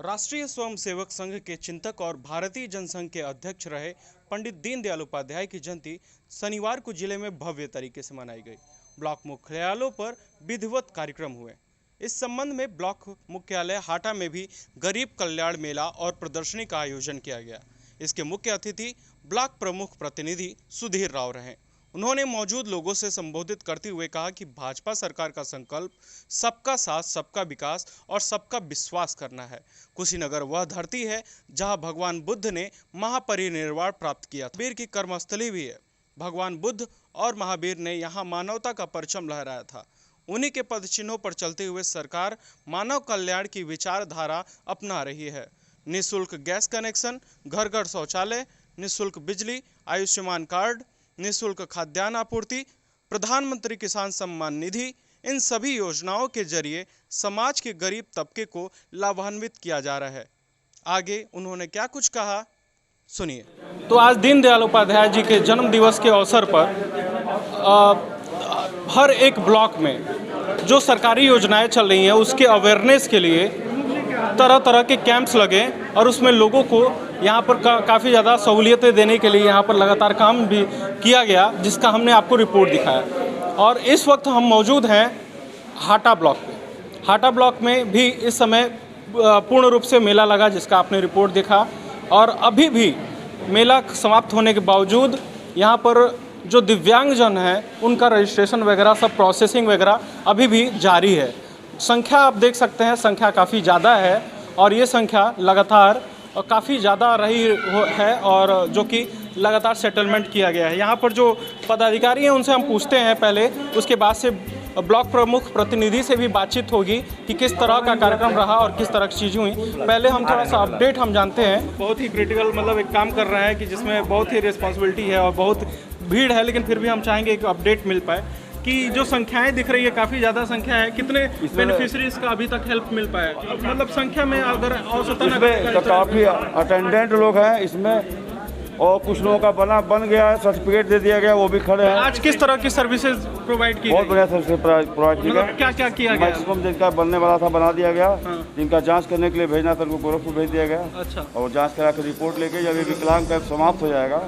राष्ट्रीय स्वयंसेवक संघ के चिंतक और भारतीय जनसंघ के अध्यक्ष रहे पंडित दीनदयाल उपाध्याय की जयंती शनिवार को जिले में भव्य तरीके से मनाई गई। ब्लॉक मुख्यालयों पर विधिवत कार्यक्रम हुए। इस संबंध में ब्लॉक मुख्यालय हाटा में भी गरीब कल्याण मेला और प्रदर्शनी का आयोजन किया गया। इसके मुख्य अतिथि ब्लॉक प्रमुख प्रतिनिधि सुधीर राव रहे। उन्होंने मौजूद लोगों से संबोधित करते हुए कहा कि भाजपा सरकार का संकल्प सबका साथ, सबका विकास और सबका विश्वास करना है। कुशीनगर वह धरती है जहां भगवान बुद्ध ने महापरिनिर्वाण प्राप्त किया। महावीर की कर्मस्थली भी है। भगवान बुद्ध और महावीर ने यहां मानवता का परचम लहराया था। उन्हीं के पदचिन्हों पर चलते हुए सरकार मानव कल्याण की विचारधारा अपना रही है। निःशुल्क गैस कनेक्शन, घर घर शौचालय, निःशुल्क बिजली, आयुष्मान कार्ड, निःशुल्क खाद्यान्न आपूर्ति, प्रधानमंत्री किसान सम्मान निधि, इन सभी योजनाओं के जरिए समाज के गरीब तबके को लाभान्वित किया जा रहा है। आगे उन्होंने क्या कुछ कहा, सुनिए। तो आज दीनदयाल उपाध्याय जी के जन्म दिवस के अवसर पर हर एक ब्लॉक में जो सरकारी योजनाएं चल रही हैं उसके अवेयरनेस के लिए तरह तरह के कैंप्स लगे और उसमें लोगों को यहाँ पर काफ़ी ज़्यादा सहूलियतें देने के लिए यहाँ पर लगातार काम भी किया गया, जिसका हमने आपको रिपोर्ट दिखाया। और इस वक्त हम मौजूद हैं हाटा ब्लॉक में। हाटा ब्लॉक में भी इस समय पूर्ण रूप से मेला लगा, जिसका आपने रिपोर्ट देखा। और अभी भी मेला समाप्त होने के बावजूद यहाँ पर जो दिव्यांगजन हैं उनका रजिस्ट्रेशन वगैरह सब प्रोसेसिंग वगैरह अभी भी जारी है। संख्या आप देख सकते हैं, संख्या काफ़ी ज़्यादा है और ये संख्या लगातार काफ़ी ज़्यादा रही है और जो कि लगातार सेटलमेंट किया गया है। यहाँ पर जो पदाधिकारी हैं उनसे हम पूछते हैं पहले, उसके बाद से ब्लॉक प्रमुख प्रतिनिधि से भी बातचीत होगी कि किस तरह का कार्यक्रम रहा और किस तरह की चीज़ें हुई। पहले हम थोड़ा सा अपडेट हम जानते हैं। बहुत ही क्रिटिकल मतलब एक काम कर रहे हैं कि जिसमें बहुत ही रिस्पॉन्सिबिलिटी है और बहुत भीड़ है, लेकिन फिर भी हम चाहेंगे एक अपडेट मिल पाए कि जो संख्याएं दिख रही है काफ़ी ज़्यादा संख्या है। कितने बेनिफिशरीज का अभी तक हेल्प मिल पाया, मतलब संख्या में अगर औसतन तो काफ़ी अटेंडेंट लोग हैं इसमें, और कुछ लोगों का बन गया है, सर्टिफिकेट दे दिया गया, वो भी खड़े हैं। आज किस तरह की सर्विसेज प्रोवाइड की? बहुत बढ़िया सर्विसेज प्रोवाइड की गई। क्या क्या किया गया? मैक्सिमम जिनका बनने वाला था बना दिया गया। जिनका जांच करने के लिए भेजना था उनको गोरखपुर भेज दिया गया। अच्छा। और जांच करा कर रिपोर्ट लेके जब विकलांग कैंप समाप्त हो जाएगा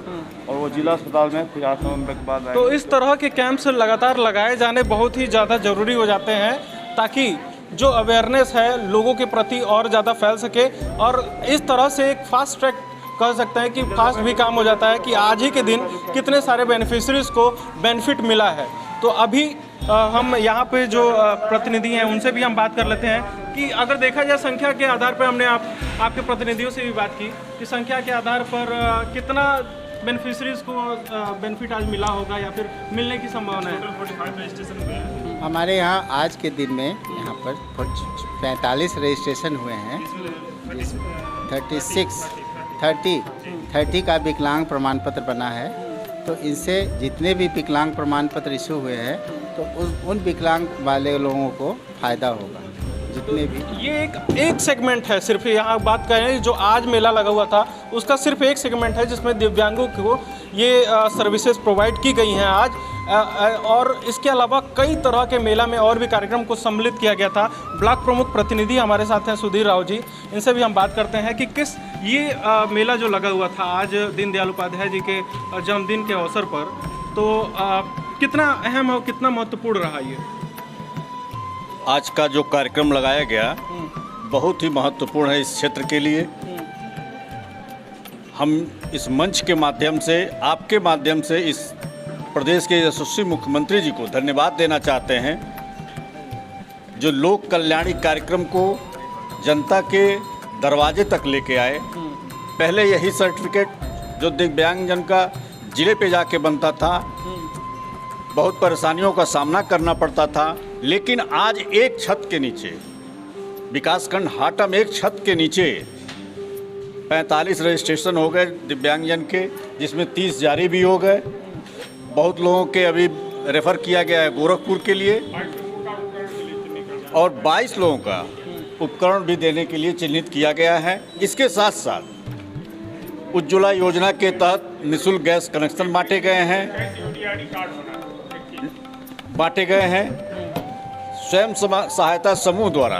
और वो जिला अस्पताल में फिर 8 नवंबर के बाद तो इस तरह के कैंप्स लगातार लगाए जाने बहुत ही ज़्यादा ज़रूरी हो जाते हैं, ताकि जो अवेयरनेस है लोगों के प्रति और ज़्यादा फैल सके। और इस तरह से एक फास्ट ट्रैक कह सकते हैं कि फास्ट भी काम हो जाता है कि आज ही के दिन कितने सारे बेनिफिशरीज को बेनिफिट मिला है। तो अभी हम यहाँ पे जो प्रतिनिधि हैं उनसे भी हम बात कर लेते हैं कि अगर देखा जाए संख्या के आधार पर, हमने आपके प्रतिनिधियों से भी बात की कि संख्या के आधार पर कितना बेनिफिशरीज को बेनिफिट आज मिला होगा या फिर मिलने की संभावना है। 45 रजिस्ट्रेशन हुए हैं हमारे यहाँ आज के दिन में। यहाँ पर 45 रजिस्ट्रेशन हुए हैं। 30 का विकलांग प्रमाण पत्र बना है। तो इनसे जितने भी विकलांग प्रमाण पत्र इशू हुए हैं तो उन विकलांग वाले लोगों को फ़ायदा होगा। जितने भी ये एक सेगमेंट है, सिर्फ यहाँ बात करें जो आज मेला लगा हुआ था उसका सिर्फ एक सेगमेंट है जिसमें दिव्यांगों को ये सर्विसेज प्रोवाइड की गई हैं आज। और इसके अलावा कई तरह के मेला में और भी कार्यक्रम को सम्मिलित किया गया था। ब्लॉक प्रमुख प्रतिनिधि हमारे साथ हैं सुधीर राव जी, इनसे भी हम बात करते हैं कि किस ये मेला जो लगा हुआ था आज दीनदयाल उपाध्याय जी के जन्मदिन के अवसर पर, तो कितना अहम और कितना महत्वपूर्ण रहा ये? आज का जो कार्यक्रम लगाया गया बहुत ही महत्वपूर्ण है इस क्षेत्र के लिए। हम इस मंच के माध्यम से, आपके माध्यम से इस प्रदेश के यशस्वी मुख्यमंत्री जी को धन्यवाद देना चाहते हैं, जो लोक कल्याणी कार्यक्रम को जनता के दरवाजे तक लेके आए। पहले यही सर्टिफिकेट जो दिव्यांगजन का जिले पे जाके बनता था, बहुत परेशानियों का सामना करना पड़ता था, लेकिन आज एक छत के नीचे, विकासखंड हाटा में एक छत के नीचे 45 रजिस्ट्रेशन हो गए दिव्यांगजन के, जिसमें 30 जारी भी हो गए। बहुत लोगों के अभी रेफ़र किया गया है गोरखपुर के लिए, और 22 लोगों का उपकरण भी देने के लिए चिन्हित किया गया है। इसके साथ साथ उज्ज्वला योजना के तहत निःशुल्क गैस कनेक्शन बांटे गए हैं। स्वयं सहायता समूह द्वारा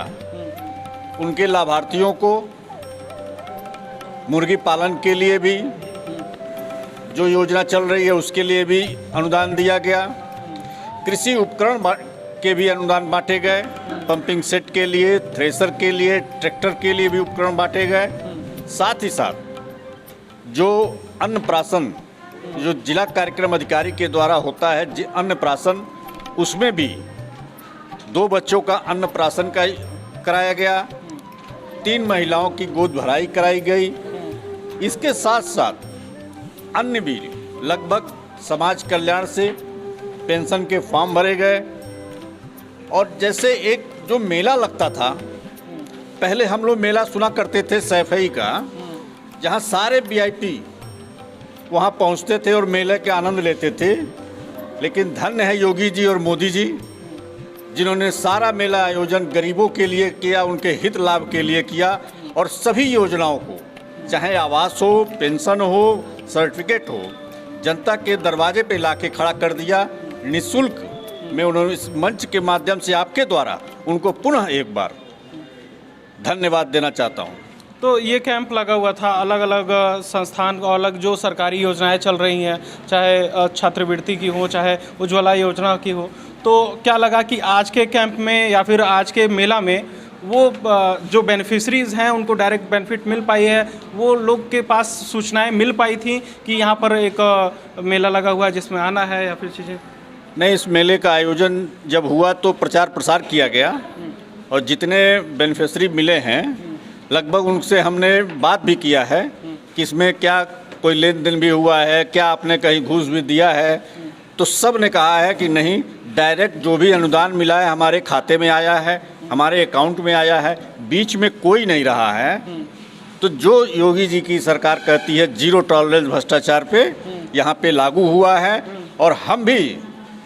उनके लाभार्थियों को मुर्गी पालन के लिए भी जो योजना चल रही है उसके लिए भी अनुदान दिया गया। कृषि उपकरण के भी अनुदान बांटे गए। पंपिंग सेट के लिए, थ्रेसर के लिए, ट्रैक्टर के लिए भी उपकरण बांटे गए। साथ ही साथ जो अन्नप्राशन जो जिला कार्यक्रम अधिकारी के द्वारा होता है अन्नप्राशन, उसमें भी 2 बच्चों का अन्नप्राशन का कराया गया। 3 महिलाओं की गोद भराई कराई गई। इसके साथ साथ अन्य भी लगभग समाज कल्याण से पेंशन के फॉर्म भरे गए। और जैसे एक जो मेला लगता था, पहले हम लोग मेला सुना करते थे सैफई का, जहाँ सारे वीआईपी वहाँ पहुँचते थे और मेले के आनंद लेते थे। लेकिन धन्य है योगी जी और मोदी जी, जिन्होंने सारा मेला आयोजन गरीबों के लिए किया, उनके हित लाभ के लिए किया। और सभी योजनाओं को, चाहे आवास हो, पेंशन हो, सर्टिफिकेट हो, जनता के दरवाजे पे लाके खड़ा कर दिया निःशुल्क में। उन्होंने इस मंच के माध्यम से आपके द्वारा उनको पुनः एक बार धन्यवाद देना चाहता हूँ। तो ये कैंप लगा हुआ था, अलग अलग संस्थान और अलग जो सरकारी योजनाएं चल रही हैं, चाहे छात्रवृत्ति की हो, चाहे उज्ज्वला योजना की हो, तो क्या लगा कि आज के कैंप में या फिर आज के मेला में वो जो बेनिफिशरीज़ हैं उनको डायरेक्ट बेनिफिट मिल पाई है, वो लोग के पास सूचनाएं मिल पाई थी कि यहाँ पर एक मेला लगा हुआ है जिसमें आना है या फिर चीज़ें? नहीं, इस मेले का आयोजन जब हुआ तो प्रचार प्रसार किया गया और जितने बेनिफिशरी मिले हैं लगभग उनसे हमने बात भी किया है कि इसमें क्या कोई लेन देन भी हुआ है, क्या आपने कहीं घूस भी दिया है। तो सब ने कहा है कि नहीं, डायरेक्ट जो भी अनुदान मिला है हमारे खाते में आया है, हमारे अकाउंट में आया है, बीच में कोई नहीं रहा है। तो जो योगी जी की सरकार कहती है जीरो टॉलरेंस भ्रष्टाचार पे, यहाँ पे लागू हुआ है। और हम भी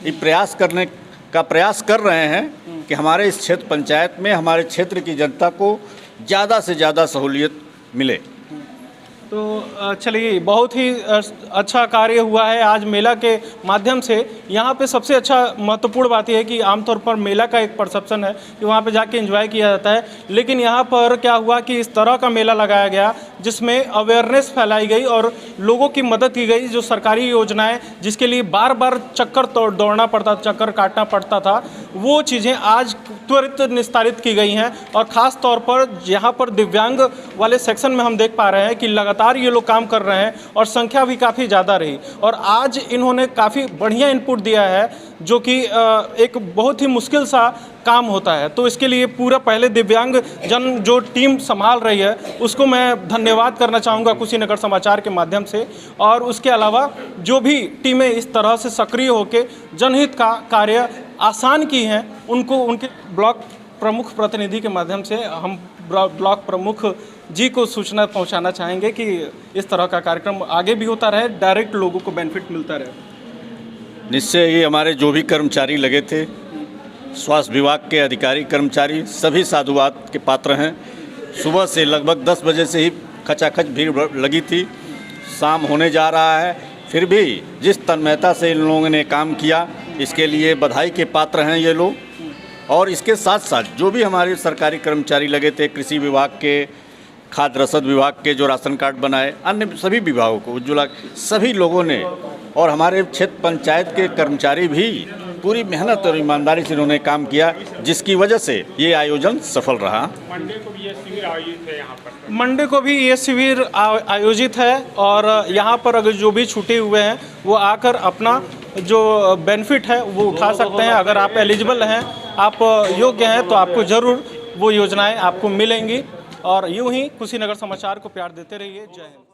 ये प्रयास करने का प्रयास कर रहे हैं कि हमारे इस क्षेत्र पंचायत में हमारे क्षेत्र की जनता को ज़्यादा से ज़्यादा सहूलियत मिले। तो चलिए, बहुत ही अच्छा कार्य हुआ है आज मेला के माध्यम से। यहाँ पे सबसे अच्छा महत्वपूर्ण बात यह है कि आमतौर पर मेला का एक परसेप्शन है कि वहाँ पे जाके एंजॉय किया जाता है, लेकिन यहाँ पर क्या हुआ कि इस तरह का मेला लगाया गया जिसमें अवेयरनेस फैलाई गई और लोगों की मदद की गई। जो सरकारी योजनाएँ जिसके लिए बार बार चक्कर दौड़ना पड़ता, चक्कर काटना पड़ता था, वो चीज़ें आज त्वरित निस्तारित की गई हैं। और ख़ास तौर पर यहाँ पर दिव्यांग वाले सेक्शन में हम देख पा रहे हैं कि लगातार ये लोग काम कर रहे हैं और संख्या भी काफ़ी ज़्यादा रही। और आज इन्होंने काफ़ी बढ़िया इनपुट दिया है, जो कि एक बहुत ही मुश्किल सा काम होता है। तो इसके लिए पूरा पहले दिव्यांग जन जो टीम संभाल रही है उसको मैं धन्यवाद करना चाहूँगा कुशीनगर समाचार के माध्यम से। और उसके अलावा जो भी टीमें इस तरह से सक्रिय होकर जनहित का कार्य आसान की हैं, उनको उनके ब्लॉक प्रमुख प्रतिनिधि के माध्यम से हम ब्लॉक प्रमुख जी को सूचना पहुंचाना चाहेंगे कि इस तरह का कार्यक्रम आगे भी होता रहे, डायरेक्ट लोगों को बेनिफिट मिलता रहे। निश्चय ही हमारे जो भी कर्मचारी लगे थे, स्वास्थ्य विभाग के अधिकारी कर्मचारी सभी साधुवाद के पात्र हैं। सुबह से लगभग 10 बजे से ही खचाखच भीड़ लगी थी। शाम होने जा रहा है, फिर भी जिस तन्मयता से इन लोगों ने काम किया, इसके लिए बधाई के पात्र हैं ये लोग। और इसके साथ साथ जो भी हमारे सरकारी कर्मचारी लगे थे, कृषि विभाग के, खाद्य रसद विभाग के जो राशन कार्ड बनाए, अन्य सभी विभागों को, उज्ज्वला, सभी लोगों ने, और हमारे क्षेत्र पंचायत के कर्मचारी भी पूरी मेहनत और ईमानदारी से इन्होंने काम किया, जिसकी वजह से ये आयोजन सफल रहा। मंडे को भी ये शिविर आयोजित है यहाँ पर। मंडे को भी ये शिविर आयोजित है और यहाँ पर अगर जो भी छूटे हुए हैं वो आकर अपना जो बेनिफिट है वो उठा सकते हैं। अगर आप एलिजिबल हैं, आप योग्य हैं, तो आपको ज़रूर वो योजनाएं आपको मिलेंगी। और यूं ही कुशीनगर समाचार को प्यार देते रहिए। जय हिंद।